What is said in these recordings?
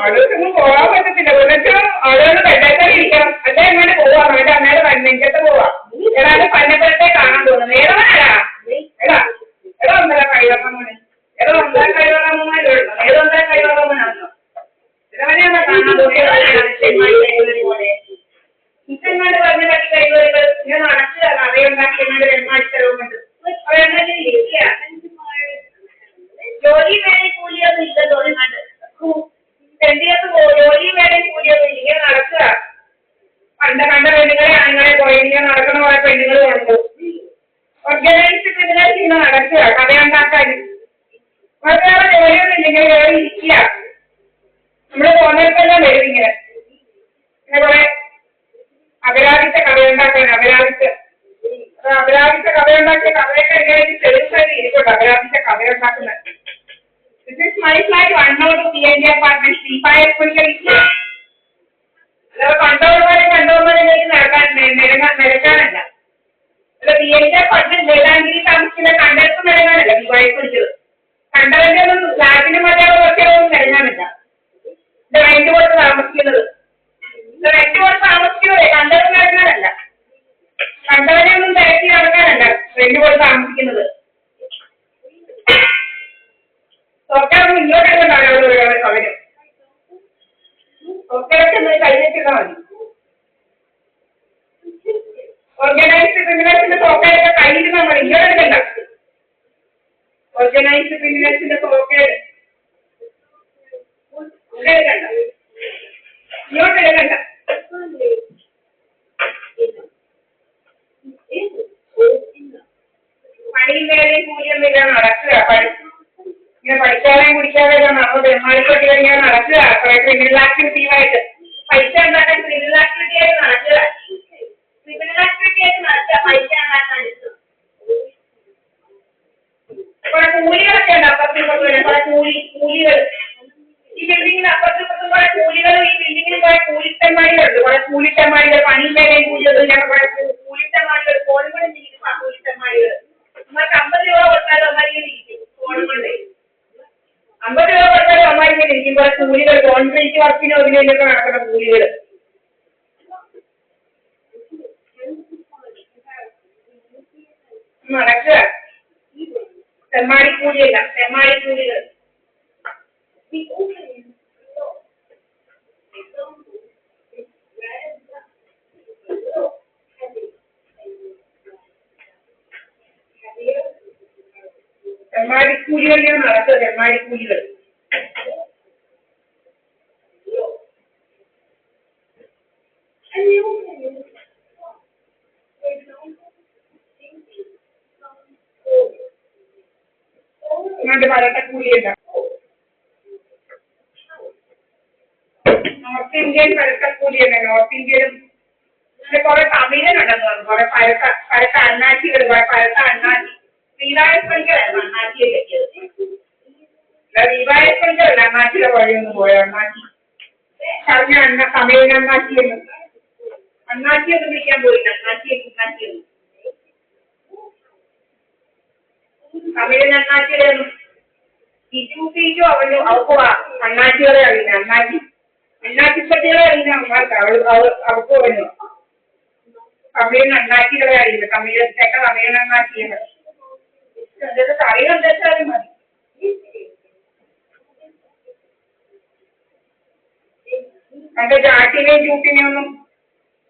ആളുകൾക്കൊന്നും പോകാൻ പറ്റത്തില്ല. എന്നിട്ട് ആളുകൾ വെള്ളത്തിൽ ഇരിക്കണം. അല്ലെ എങ്ങനെ പോവാ? അവരുടെ അമ്മയുടെ നെഞ്ചത്ത് പോവാ. ഏതാണ്ട് പന്നപ്പുറത്തെ കാണാൻ പോകുന്നത്. ഏതാടാ എടാ ഒന്നര കൈവറമ്മോന് ഏതോ ഒന്നര കൈവറമ്മോനല്ലോ ഏതോ ഒന്നര കൈവറമ്മനാണല്ലോ ഇതവനെയാണ് കാണാൻ പോകുന്നത്. പോലെ ഇതെങ്ങാണ്ട് പറഞ്ഞ കട്ടി കൈവറുകൾ ഇങ്ങനെ നടക്കുക കഥയുണ്ടാക്കിയങ്ങാണ്ട് വെമ്മാടിത്തരവുമുണ്ട്. അവരെങ്ങനെ ഇരിക്കുക. ജോലി വേണേ കൂലിയൊന്നും ഇല്ലല്ലോ എങ്ങാണ്ട് ചെണ്ടിയത്ത് ജോലി വേണേ കൂലിയൊന്നും ഇങ്ങനെ നടക്കുക. കണ്ട പെണ്ണുങ്ങളെ ആണുങ്ങളെ പോയി ഇങ്ങനെ നടക്കണ പോലെ പെണ്ണുങ്ങൾ കൊണ്ടു ഓർഗനൈസ്ഡ് ക്രിമിനൽസ് ഇങ്ങനെ നടക്കുക കഥയുണ്ടാക്കാൻ. വേറെ ജോലിയൊന്നും ഇല്ലെങ്കിൽ വേറെ ഇരിക്കുക. നമ്മള് തോന്നിയിട്ടെല്ലാം വരും ഇങ്ങനെ കുറെ അപരാധിച്ച കഥയുണ്ടാക്കാൻ. അപരാധിച്ച കഥയുണ്ടാക്കിയ കഥയൊക്കെ എങ്ങനെ ചെറുതായി ഇരിക്കട്ടെ. അപരാധിച്ച കഥയുണ്ടാക്കുന്നത്. This is my flight 1 to PNG apartment 35 അല്ലാതെ കണ്ടോർമാരെ നടക്കാനല്ല. അല്ല PNG apartment വേലാങ്കിരി താമസിക്കുന്ന കണ്ടൽക്കും നിരങ്ങാനല്ല ദീപായെ കുറിച്ചത്. കണ്ടവന്റെ ഒന്നും ഫ്ലാറ്റിന് മതിയായ ഒന്നും നിരങ്ങാനല്ല. ഇത് റെന്റ് കൊടുത്ത് താമസിക്കുന്നത്. കണ്ടവൻ നിരങ്ങാനല്ല. കണ്ടവനെ ഒന്നും തിരക്കി നടക്കാനല്ല റെന്റ് കൊടുത്ത് താമസിക്കുന്നത്. സർക്കാർ ഇങ്ങോട്ട് എടുക്കണ്ടാവും അവര്. സർക്കാരൊക്കെ കൈവച്ചിട്ടാ മതി. ഓർഗനൈസ്ഡ് ക്രിമിനൽസിന്റെ സോക്കേടൊക്കെ കയ്യിരുന്നാൽ മതി. ഇങ്ങോട്ട് എടുക്കണ്ട. ഓർഗനൈസ്ഡ് ക്രിമിനൽസിന്റെ സോക്കേട് എടുക്കണ്ട. ഇങ്ങോട്ട് എടുക്കണ്ട. പണിയും വേലയും കൂലിയൊന്നും ഇല്ല നടക്കുക. ഇങ്ങനെ പഠിക്കാതെയും കുടിക്കാതെയൊക്കെ നമ്മൾ പെരുമാറിപ്പെട്ട് കഴിഞ്ഞാൽ നടക്കുക. ക്രിമിനൽ ആക്ടിവിറ്റിയുമായിട്ട് പൈസ ഉണ്ടാക്കാൻ ക്രിമിനൽ ആക്ടിവിറ്റി ആയിട്ട് നടക്കുക. ക്രിമിനൽ ആക്ടിവിറ്റി ആയിട്ട് നടക്കുക. പൈസ ഉണ്ടാക്കാൻ കുറെ കൂലികളൊക്കെ ഉണ്ട്. അപ്പുറത്തും ഇപ്പുറത്തും കുറെ കൂലികൾ ഈ ബിൽഡിങ്ങിന് അപ്പുറത്തും ഇപ്പുറത്തും കുറെ കൂലികളും ഈ ബിൽഡിങ്ങിന് കുറെ കൂലിത്തന്മാരികളുണ്ട്. കുറെ കൂലിത്തന്മാരികൾ പണിയും വേലയും കൂലിയൊന്നും ഇല്ല. കുറെ കൂലിത്തന്മാരികൾ ഫോണും കൊണ്ട് ഇരിക്കും. കൂലിത്തന്മാരികൾ നമ്മൾക്ക് 50 രൂപ കൊടുത്താലും അമ്മാരിങ്ങനെ ഇരിക്കും. ഫോണും കൊണ്ട് 50 രൂപ കൊടുത്താലും അമ്മാരിങ്ങനെ ഇരിക്കും. കുറെ കൂലികൾ കോൺക്രീറ്റ് വർക്കിനോ ഇതിനൊക്കെ നടക്കുന്ന കൂലികൾ നടക്കുക. തെമ്മാടിക്കൂലിയല്ല, തെമ്മാടിക്കൂലികൾ. തെമ്മാടിക്കൂലികളിലാണ് നടക്കുക. തെമ്മാടിക്കൂലികൾ ഇങ്ങോട്ട് പരട്ടക്കൂലിയുണ്ട. നോർത്ത് ഇന്ത്യൻ പരട്ടക്കൂലിയുണ്ട്. നോർത്ത് ഇന്ത്യയിലും കുറെ തമിഴനുണ്ടെന്ന് പറഞ്ഞു. കുറെ പരട്ട അണ്ണാച്ചികൾ. കുറെ പരട്ട അണ്ണാച്ചി ദീപായസ്പഞ്ചറായിരുന്നു അണ്ണാച്ചിയെ പറ്റിയത്. ദീപായസ്പഞ്ചറല്ല അണ്ണാച്ചിയുടെ വഴിയൊന്നും പോയ അണ്ണാച്ചി പറഞ്ഞ തമിഴൻ അണ്ണാച്ചിയൊന്നും അണ്ണാച്ചിയൊന്നും വിളിക്കാൻ പോയില്ല. അണ്ണാച്ചിയൊന്നും തമിഴൻ അണ്ണാച്ചിയുടെ ഒന്നും ഇജുപീജോ അവർക്ക് അണ്ണാച്ചികളെ അറിയില്ല. അണ്ണാച്ചിപ്പറ്റികളെ അറിയില്ല അമ്മമാർക്ക്. അവർക്ക് പറഞ്ഞു തമിഴൻ അണ്ണാച്ചികളെ അറിയില്ല. തമിഴൻ അണ്ണാച്ചിയെ കറി കണ്ടെച്ചാലും മതി. അത് ജാട്ടിനെയും ജൂട്ടിനെയും ഒന്നും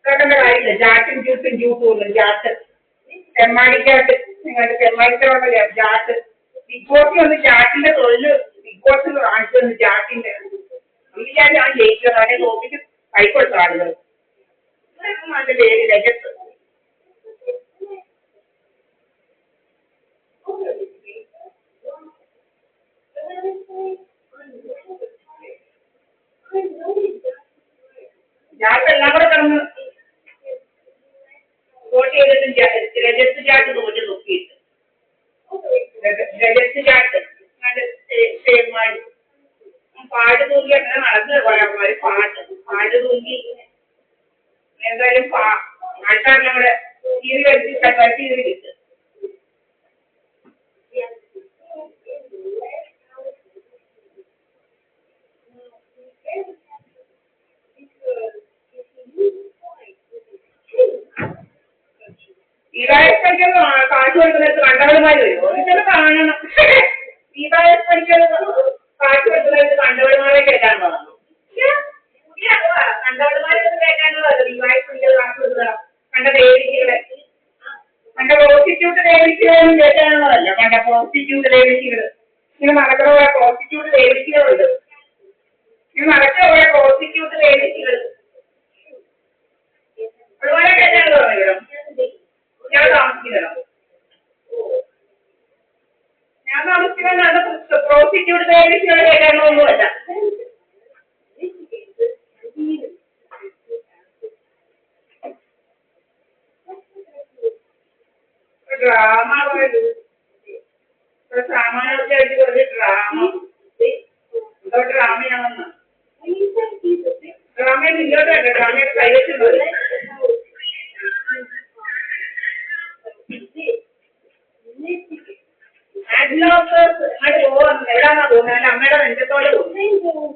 കേൾക്കേണ്ട കാര്യമില്ല. ജാട്ടും ജൂട്ടും ജൂട്ടും ജാട്ട് തെമ്മാടിക്കാട്ട് നിങ്ങളുടെ തെമ്മാടിത്തരമുള്ള ജാട്ട്. ബിഗ് ബോസിൽ ഒന്ന് ജാട്ടിന്റെ തൊഴില് ബിഗ് ബോസിൽ കാണിച്ചു തന്നു. ജാട്ടിന്റെ വിചാരിച്ച് ഞാൻ ജയിച്ചത്. അവനെ നോക്കിട്ട് കൈക്കൊടുത്ത ആളുകൾ. അതിന്റെ പേര് രജത്ത്. ജാട്ടെല്ലാം കൂടെ കിടന്ന് വോട്ട് ചെയ്തിട്ടും രജത്ത് ജാട്ട് തോറ്റു നോക്കിയിട്ട് രജത്ത് ജാട്ട് പാട് തൂങ്ങി അങ്ങനെ നടന്നു പോയമാര് പാട് തൂങ്ങി എന്തായാലും ആൾക്കാരെല്ലാം കൂടെ കീറി കിട്ടും. കാശ് കൊടുക്കുന്നത് കണ്ടവളുമാര് വരുമോ എനിക്കത് കാണണം. ദീപാവലി പണിക്കത് കാശ് കൊടുക്കുന്നത് കണ്ടവളുമാരെ കേട്ടാണോ? കണ്ടവളുമാരെ കേട്ടാണല്ലോ ദീപാവലി പണിക്കത് കാശ് കൊടുക്കുക. കണ്ട ദേവികളെ കണ്ട പ്രോസ്റ്റിറ്റ്യൂട്ട് ദേവികളൊന്നും കേട്ടാണല്ലോ. കണ്ട പ്രോസ്റ്റിറ്റ്യൂട്ട് ദേവികൾ ഇങ്ങനെ നടക്കുന്ന പോലെ പ്രോസ്റ്റിറ്റ്യൂട്ട് ദേവികളുണ്ട്. ഇങ്ങനെ നടക്കുന്ന പോലെ പ്രോസ്റ്റിറ്റ്യൂട്ട് ദേവികൾ അതുപോലെ കേട്ടാണല്ലോ ഇവിടെ ഞാൻ താമസിക്കണം. ഞാൻ താമസിക്കുന്നത് പ്രോസ്റ്റിറ്റ്യൂട്ട് ദേവികൾ കേട്ടാണൊന്നുമല്ല. ഡ്രാമ സാമാന്യൊക്കെ ആയിട്ട് കുറച്ച് ഡ്രാമ എന്തോ ഡ്രാമയാണെന്ന് ഡ്രാമയിൽ ഇങ്ങോട്ടല്ല ഡ്രാമയുടെ കൈവച്ചുള്ളത്. അങ്ങോട്ട് പോവാ എവിടാന്നാ പോകുന്നത്? എന്റെ അമ്മയുടെ നെഞ്ചത്തോടെ പോകും.